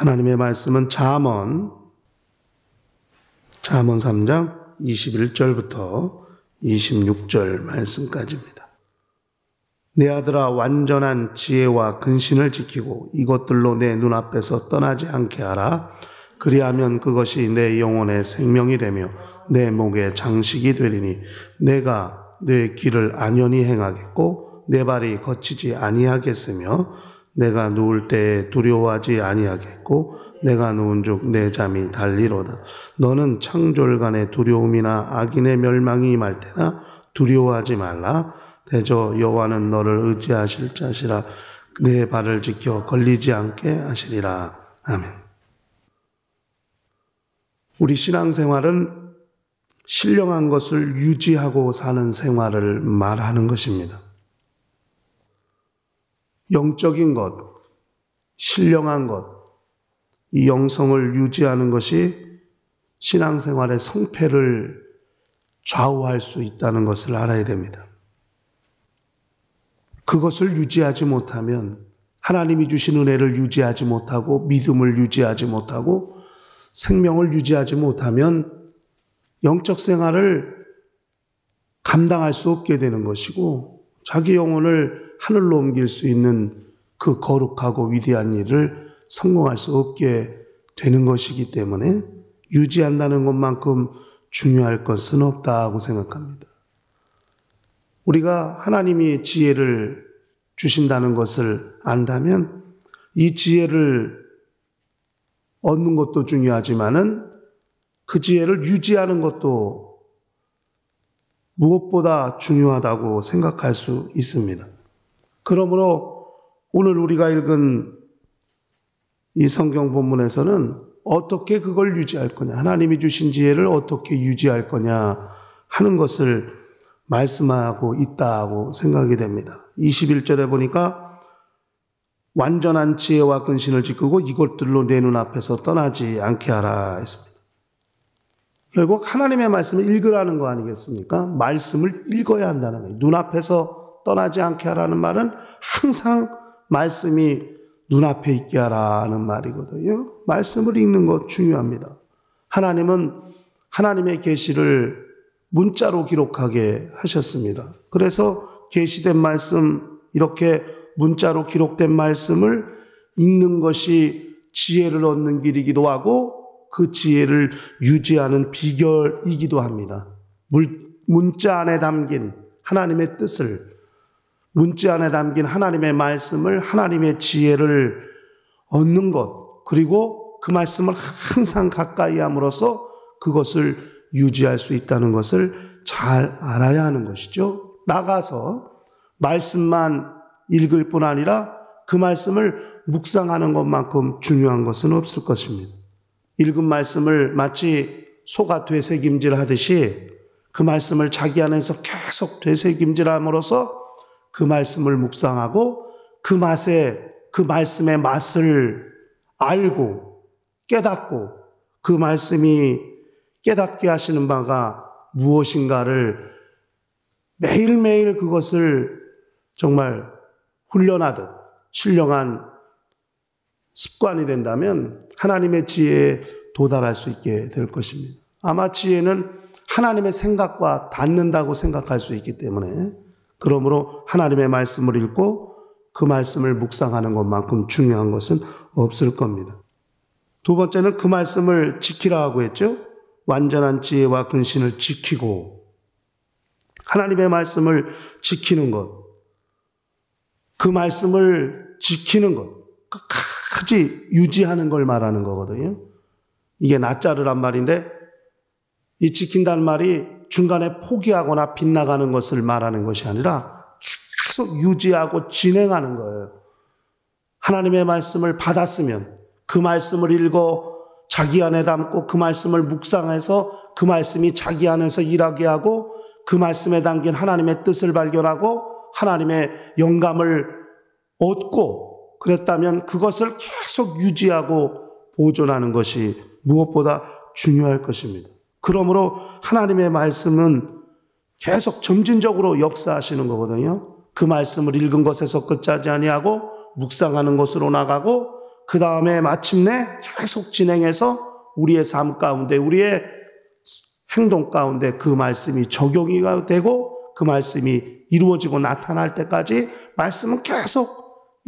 하나님의 말씀은 잠언 3장 21절부터 26절 말씀까지입니다. 내 아들아, 완전한 지혜와 근신을 지키고 이것들로 내 눈앞에서 떠나지 않게 하라. 그리하면 그것이 내 영혼의 생명이 되며 내 목의 장식이 되리니 내가 내 길을 안연히 행하겠고 내 발이 거치지 아니하겠으며 내가 누울 때에 두려워하지 아니하겠고 내가 누운즉 내 잠이 달리로다. 너는 창졸간의 두려움이나 악인의 멸망이 임할 때나 두려워하지 말라. 대저 여호와는 너를 의지하실 자시라. 내 발을 지켜 걸리지 않게 하시리라. 아멘. 우리 신앙생활은 신령한 것을 유지하고 사는 생활을 말하는 것입니다. 영적인 것, 신령한 것, 이 영성을 유지하는 것이 신앙생활의 성패를 좌우할 수 있다는 것을 알아야 됩니다. 그것을 유지하지 못하면, 하나님이 주신 은혜를 유지하지 못하고 믿음을 유지하지 못하고 생명을 유지하지 못하면 영적 생활을 감당할 수 없게 되는 것이고 자기 영혼을 하늘로 옮길 수 있는 그 거룩하고 위대한 일을 성공할 수 없게 되는 것이기 때문에 유지한다는 것만큼 중요할 것은 없다고 생각합니다. 우리가 하나님이 지혜를 주신다는 것을 안다면 이 지혜를 얻는 것도 중요하지만은 그 지혜를 유지하는 것도 무엇보다 중요하다고 생각할 수 있습니다. 그러므로 오늘 우리가 읽은 이 성경 본문에서는 어떻게 그걸 유지할 거냐, 하나님이 주신 지혜를 어떻게 유지할 거냐 하는 것을 말씀하고 있다고 생각이 됩니다. 21절에 보니까 완전한 지혜와 근신을 지키고 이것들로 내 눈앞에서 떠나지 않게 하라 했습니다. 결국 하나님의 말씀을 읽으라는 거 아니겠습니까? 말씀을 읽어야 한다는 거예요. 눈앞에서 떠나지 않게 하라는 말은 항상 말씀이 눈앞에 있게 하라는 말이거든요. 말씀을 읽는 것 중요합니다. 하나님은 하나님의 계시를 문자로 기록하게 하셨습니다. 그래서 계시된 말씀, 이렇게 문자로 기록된 말씀을 읽는 것이 지혜를 얻는 길이기도 하고 그 지혜를 유지하는 비결이기도 합니다. 문자 안에 담긴 하나님의 뜻을, 문자 안에 담긴 하나님의 말씀을, 하나님의 지혜를 얻는 것, 그리고 그 말씀을 항상 가까이 함으로써 그것을 유지할 수 있다는 것을 잘 알아야 하는 것이죠. 나가서 말씀만 읽을 뿐 아니라 그 말씀을 묵상하는 것만큼 중요한 것은 없을 것입니다. 읽은 말씀을 마치 소가 되새김질 하듯이 그 말씀을 자기 안에서 계속 되새김질함으로써 그 말씀을 묵상하고 그 말씀의 맛을 알고 깨닫고 그 말씀이 깨닫게 하시는 바가 무엇인가를 매일매일 그것을 정말 훈련하듯 신령한 습관이 된다면 하나님의 지혜에 도달할 수 있게 될 것입니다. 아마 지혜는 하나님의 생각과 닿는다고 생각할 수 있기 때문에 그러므로 하나님의 말씀을 읽고 그 말씀을 묵상하는 것만큼 중요한 것은 없을 겁니다. 두 번째는 그 말씀을 지키라 하고 했죠. 완전한 지혜와 근신을 지키고 하나님의 말씀을 지키는 것, 그 말씀을 지키는 것, 끝까지 유지하는 걸 말하는 거거든요. 이게 나자르란 말인데 이 지킨다는 말이 중간에 포기하거나 빗나가는 것을 말하는 것이 아니라 계속 유지하고 진행하는 거예요. 하나님의 말씀을 받았으면 그 말씀을 읽어 자기 안에 담고 그 말씀을 묵상해서 그 말씀이 자기 안에서 일하게 하고 그 말씀에 담긴 하나님의 뜻을 발견하고 하나님의 영감을 얻고 그랬다면 그것을 계속 유지하고 보존하는 것이 무엇보다 중요할 것입니다. 그러므로 하나님의 말씀은 계속 점진적으로 역사하시는 거거든요. 그 말씀을 읽은 것에서 끝하지 아니하고 묵상하는 것으로 나가고 그 다음에 마침내 계속 진행해서 우리의 삶 가운데, 우리의 행동 가운데 그 말씀이 적용이 되고 그 말씀이 이루어지고 나타날 때까지 말씀은 계속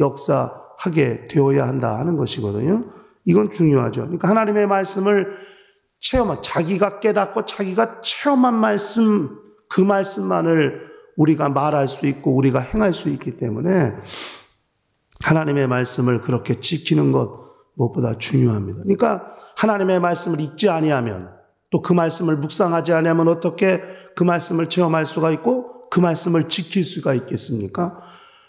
역사하게 되어야 한다 하는 것이거든요. 이건 중요하죠. 그러니까 하나님의 말씀을 자기가 깨닫고 자기가 체험한 말씀, 그 말씀만을 우리가 말할 수 있고 우리가 행할 수 있기 때문에 하나님의 말씀을 그렇게 지키는 것 무엇보다 중요합니다. 그러니까 하나님의 말씀을 읽지 아니하면, 또 그 말씀을 묵상하지 아니하면 어떻게 그 말씀을 체험할 수가 있고 그 말씀을 지킬 수가 있겠습니까?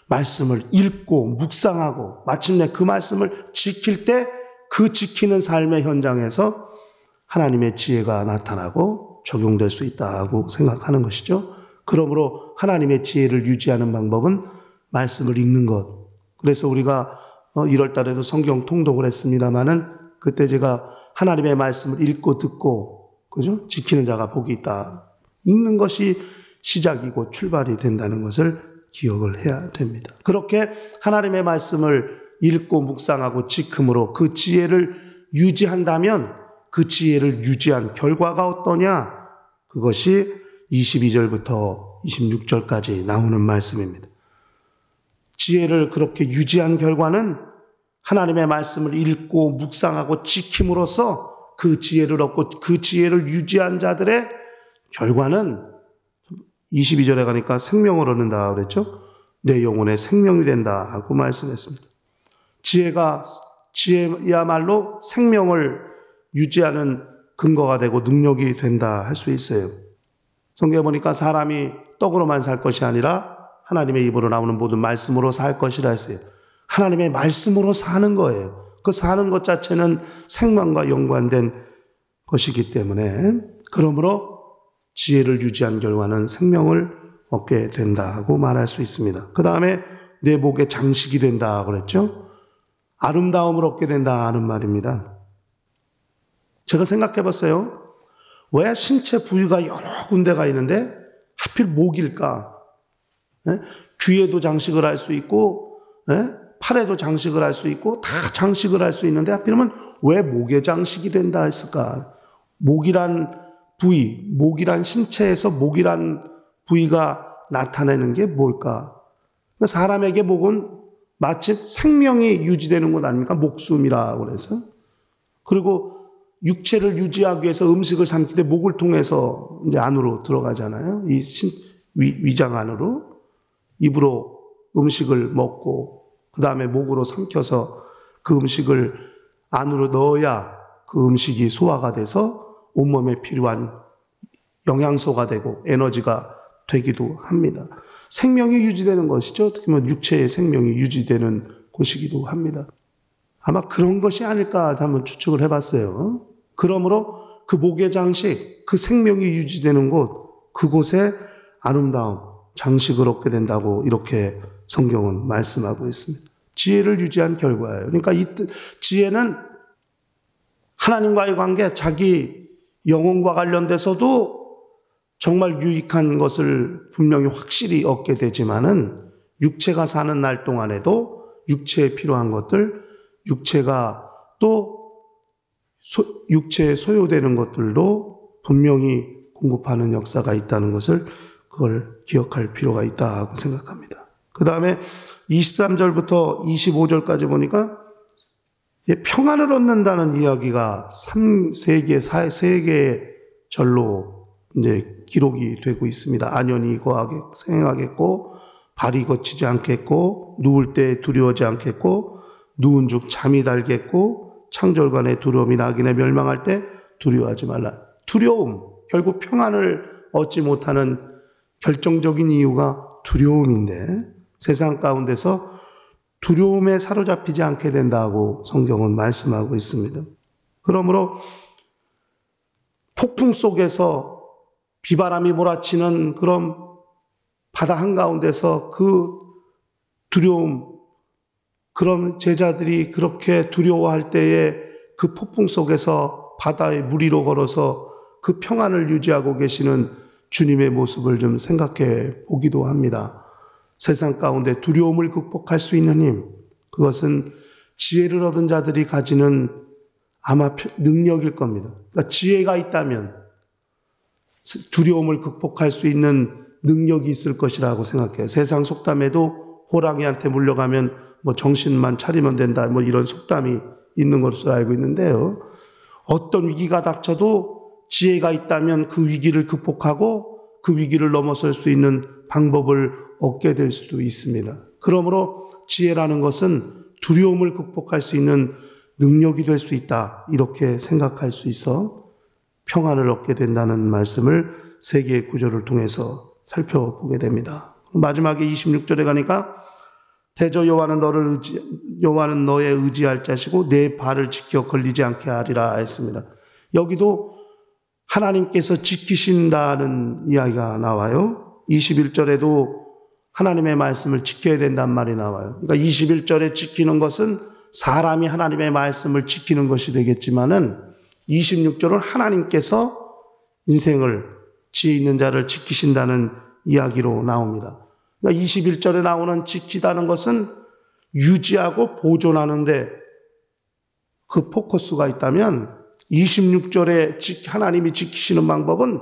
말씀을 읽고 묵상하고 마침내 그 말씀을 지킬 때 그 지키는 삶의 현장에서 하나님의 지혜가 나타나고 적용될 수 있다고 생각하는 것이죠. 그러므로 하나님의 지혜를 유지하는 방법은 말씀을 읽는 것. 그래서 우리가 1월 달에도 성경 통독을 했습니다마는 그때 제가 하나님의 말씀을 읽고 듣고, 그죠? 지키는 자가 복이 있다. 읽는 것이 시작이고 출발이 된다는 것을 기억을 해야 됩니다. 그렇게 하나님의 말씀을 읽고 묵상하고 지킴으로 그 지혜를 유지한다면 그 지혜를 유지한 결과가 어떠냐? 그것이 22절부터 26절까지 나오는 말씀입니다. 지혜를 그렇게 유지한 결과는 하나님의 말씀을 읽고 묵상하고 지킴으로써 그 지혜를 얻고 그 지혜를 유지한 자들의 결과는 22절에 가니까 생명을 얻는다 그랬죠? 내 영혼의 생명이 된다 하고 말씀했습니다. 지혜야말로 생명을 유지하는 근거가 되고 능력이 된다 할 수 있어요. 성경에 보니까 사람이 떡으로만 살 것이 아니라 하나님의 입으로 나오는 모든 말씀으로 살 것이라 했어요. 하나님의 말씀으로 사는 거예요. 그 사는 것 자체는 생명과 연관된 것이기 때문에, 그러므로 지혜를 유지한 결과는 생명을 얻게 된다 하고 말할 수 있습니다. 그 다음에 내 목에 장식이 된다 그랬죠? 아름다움을 얻게 된다 하는 말입니다. 제가 생각해 봤어요. 왜 신체 부위가 여러 군데가 있는데 하필 목일까? 귀에도 장식을 할 수 있고, 팔에도 장식을 할 수 있고, 다 장식을 할 수 있는데 하필이면 왜 목에 장식이 된다 했을까? 목이란 부위, 목이란 신체에서 목이란 부위가 나타내는 게 뭘까? 사람에게 목은 마치 생명이 유지되는 것 아닙니까? 목숨이라고 그래서. 그리고 육체를 유지하기 위해서 음식을 삼킬 때 목을 통해서 이제 안으로 들어가잖아요. 이 위장 안으로. 입으로 음식을 먹고, 그 다음에 목으로 삼켜서 그 음식을 안으로 넣어야 그 음식이 소화가 돼서 온몸에 필요한 영양소가 되고 에너지가 되기도 합니다. 생명이 유지되는 것이죠. 특히 육체의 생명이 유지되는 곳이기도 합니다. 아마 그런 것이 아닐까 한번 추측을 해봤어요. 그러므로 그 목의 장식, 그 생명이 유지되는 곳, 그곳에 아름다움, 장식을 얻게 된다고 이렇게 성경은 말씀하고 있습니다. 지혜를 유지한 결과예요. 그러니까 이 지혜는 하나님과의 관계, 자기 영혼과 관련돼서도 정말 유익한 것을 분명히 확실히 얻게 되지만은 육체가 사는 날 동안에도 육체에 필요한 것들, 육체가 또 육체에 소요되는 것들도 분명히 공급하는 역사가 있다는 것을 그걸 기억할 필요가 있다고 생각합니다. 그 다음에 23절부터 25절까지 보니까 평안을 얻는다는 이야기가 세 개의 절로 이제 기록이 되고 있습니다. 안연히 생행하겠고, 발이 거치지 않겠고, 누울 때 두려워하지 않겠고, 누운 즉 잠이 달겠고, 창졸간에 두려움이 나기에 멸망할 때 두려워하지 말라. 두려움, 결국 평안을 얻지 못하는 결정적인 이유가 두려움인데, 세상 가운데서 두려움에 사로잡히지 않게 된다고 성경은 말씀하고 있습니다. 그러므로 폭풍 속에서 비바람이 몰아치는 그런 바다 한가운데서 그 두려움, 그런 제자들이 그렇게 두려워할 때에 그 폭풍 속에서 바다에 물 위로 걸어서 그 평안을 유지하고 계시는 주님의 모습을 좀 생각해 보기도 합니다. 세상 가운데 두려움을 극복할 수 있는 힘, 그것은 지혜를 얻은 자들이 가지는 아마 능력일 겁니다. 그러니까 지혜가 있다면 두려움을 극복할 수 있는 능력이 있을 것이라고 생각해요. 세상 속담에도 호랑이한테 물려가면 뭐 정신만 차리면 된다, 뭐 이런 속담이 있는 것으로 알고 있는데요. 어떤 위기가 닥쳐도 지혜가 있다면 그 위기를 극복하고 그 위기를 넘어설 수 있는 방법을 얻게 될 수도 있습니다. 그러므로 지혜라는 것은 두려움을 극복할 수 있는 능력이 될 수 있다, 이렇게 생각할 수 있어 평안을 얻게 된다는 말씀을 세 개의 구절을 통해서 살펴보게 됩니다. 마지막에 26절에 가니까 대저 여호와는 너의 의지할 자시고 내 발을 지켜 걸리지 않게 하리라 했습니다. 여기도 하나님께서 지키신다는 이야기가 나와요. 21절에도 하나님의 말씀을 지켜야 된단 말이 나와요. 그러니까 21절에 지키는 것은 사람이 하나님의 말씀을 지키는 것이 되겠지만은 26절은 하나님께서 인생을, 지혜 있는 자를 지키신다는 이야기로 나옵니다. 그러니까 21절에 나오는 지키다는 것은 유지하고 보존하는데 그 포커스가 있다면 26절에 하나님이 지키시는 방법은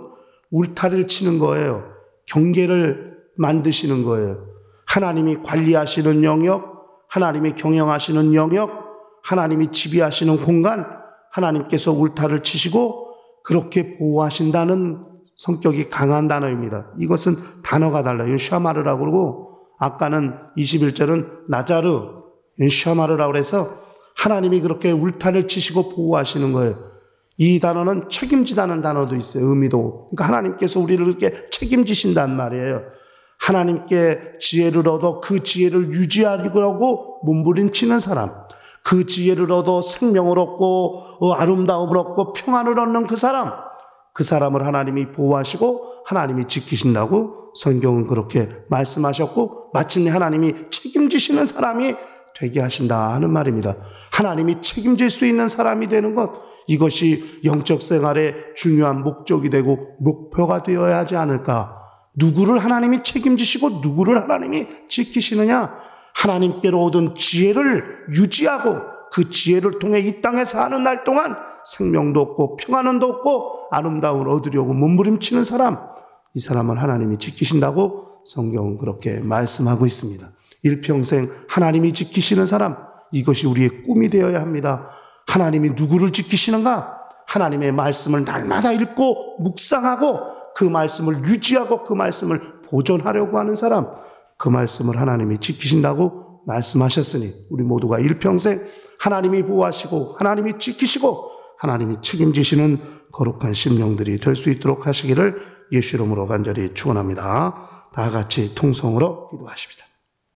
울타리를 치는 거예요. 경계를 만드시는 거예요. 하나님이 관리하시는 영역, 하나님이 경영하시는 영역, 하나님이 지배하시는 공간, 하나님께서 울타리를 치시고 그렇게 보호하신다는 성격이 강한 단어입니다. 이것은 단어가 달라요. 샤마르라고 그러고, 아까는 21절은 나자르, 샤마르라고 해서 하나님이 그렇게 울타리를 치시고 보호하시는 거예요. 이 단어는 책임지다는 단어도 있어요. 의미도. 그러니까 하나님께서 우리를 이렇게 책임지신단 말이에요. 하나님께 지혜를 얻어 그 지혜를 유지하려고 몸부림치는 사람, 그 지혜를 얻어 생명을 얻고 아름다움을 얻고 평안을 얻는 그 사람을 하나님이 보호하시고 하나님이 지키신다고 성경은 그렇게 말씀하셨고, 마침내 하나님이 책임지시는 사람이 되게 하신다 하는 말입니다. 하나님이 책임질 수 있는 사람이 되는 것, 이것이 영적 생활의 중요한 목적이 되고 목표가 되어야 하지 않을까. 누구를 하나님이 책임지시고 누구를 하나님이 지키시느냐? 하나님께로 얻은 지혜를 유지하고 그 지혜를 통해 이 땅에 사는 날 동안 생명도 얻고 평안도 얻고 아름다움을 얻으려고 몸부림치는 사람, 이 사람을 하나님이 지키신다고 성경은 그렇게 말씀하고 있습니다. 일평생 하나님이 지키시는 사람, 이것이 우리의 꿈이 되어야 합니다. 하나님이 누구를 지키시는가? 하나님의 말씀을 날마다 읽고 묵상하고 그 말씀을 유지하고 그 말씀을 보존하려고 하는 사람, 그 말씀을 하나님이 지키신다고 말씀하셨으니 우리 모두가 일평생 하나님이 보호하시고 하나님이 지키시고 하나님이 책임지시는 거룩한 심령들이 될 수 있도록 하시기를 예수 이름으로 간절히 축원합니다. 다 같이 통성으로 기도하십시다.